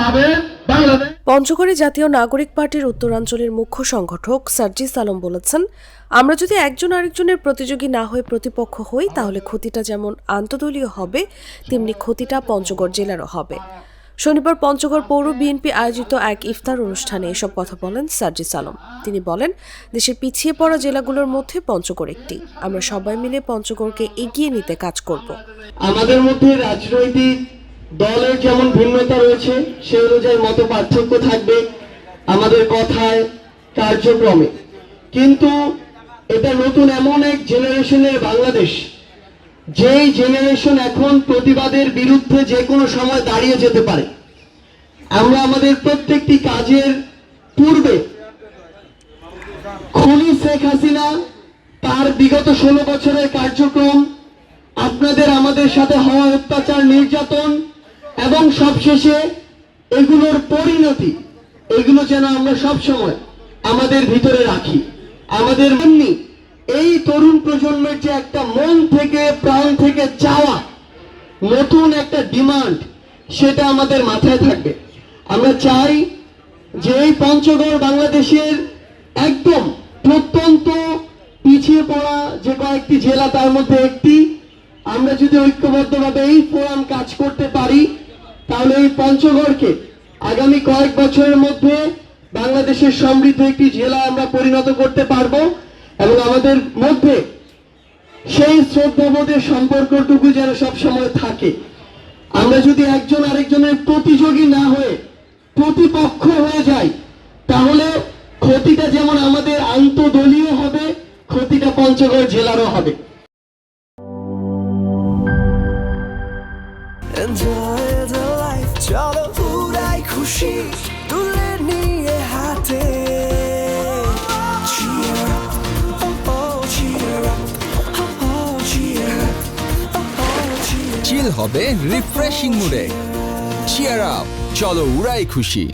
হবে বাংলাদেশ। পঞ্চগড়ে জাতীয় নাগরিক পার্টির উত্তরাঞ্চলের মুখ্য সংগঠক সার্জিস আলম বলেছেন, আমরা যদি একজন আরেকজনের প্রতিযোগী না হয়ে প্রতিপক্ষ হই তাহলে ক্ষতিটা যেমন আন্তদলীয় হবে তেমনি ক্ষতিটা পঞ্চগড় জেলারও হবে। শনিবার পঞ্চগড় পৌর বিএনপি আয়োজিত এক ইফতার অনুষ্ঠানে এসব কথা বলেন সার্জিস আলম। তিনি বলেন, দেশের পিছিয়ে পড়া জেলাগুলোর মধ্যে পঞ্চগড় একটি। আমরা সবাই মিলে পঞ্চগড়কে এগিয়ে নিতে কাজ করব। আমাদের মধ্যে রাজনৈতিক দলের যেমন ভিন্নতা রয়েছে সে অনুযায়ী মত পার্থক্য থাকবে আমাদের কথায়, কার্যক্রমে, কিন্তু এটা নতুন এমন এক জেনারেশনের বাংলাদেশ, যেই জেনারেশন এখন প্রতিবাদের বিরুদ্ধে যে কোনো সময় দাঁড়িয়ে যেতে পারে। আমরা আমাদের প্রত্যেকটি কাজের পূর্বে খুনি শেখ হাসিনা তার বিগত 16 বছরের কার্যক্রম, আপনাদের আমাদের সাথে হওয়া অত্যাচার, নির্যাতন এবং সবশেষে এগুলোর পরিণতি, এগুলো যেন আমরা সব সময় আমাদের ভিতরে রাখি। আমাদের এমনি এই তরুণ প্রজন্মের যে একটা মন থেকে প্রাণ থেকে চাওয়া নতুন একটা ডিমান্ড, সেটা আমাদের মাথায় থাকবে। আমরা চাই যে এই পঞ্চগড় বাংলাদেশের একদম প্রত্যন্ত পিছিয়ে পড়া যে কয়েকটি জেলা তার মধ্যে একটি। আমরা যদি ঐক্যবদ্ধভাবে এই ফোরাম কাজ করতে পারি তাহলে এই পঞ্চগড়কে আগামী কয়েক বছরের মধ্যে বাংলাদেশের সমৃদ্ধ একটি জেলা আমরা পরিণত করতে পারবো এবং আমাদের মধ্যে সেই শ্রদ্ধাবোধের সম্পর্কটুকু যেন সবসময় থাকে। আমরা যদি একজন আরেকজনের প্রতিযোগী না হয়ে প্রতিপক্ষ হয়ে যাই তাহলে ক্ষতিটা যেমন আমাদের আন্তদলীয় হবে, ক্ষতিটা পঞ্চগড় জেলারও হবে। Enjoy the life, চলো উড়াই খুশি তুলে নিয়ে হাতে। Cheer up, oh oh, cheer up, oh oh, cheer up, oh oh, cheer up. চিল হবে রিফ্রেশিং মুডে। চিয়ার আপ, চলো উড়াই খুশি।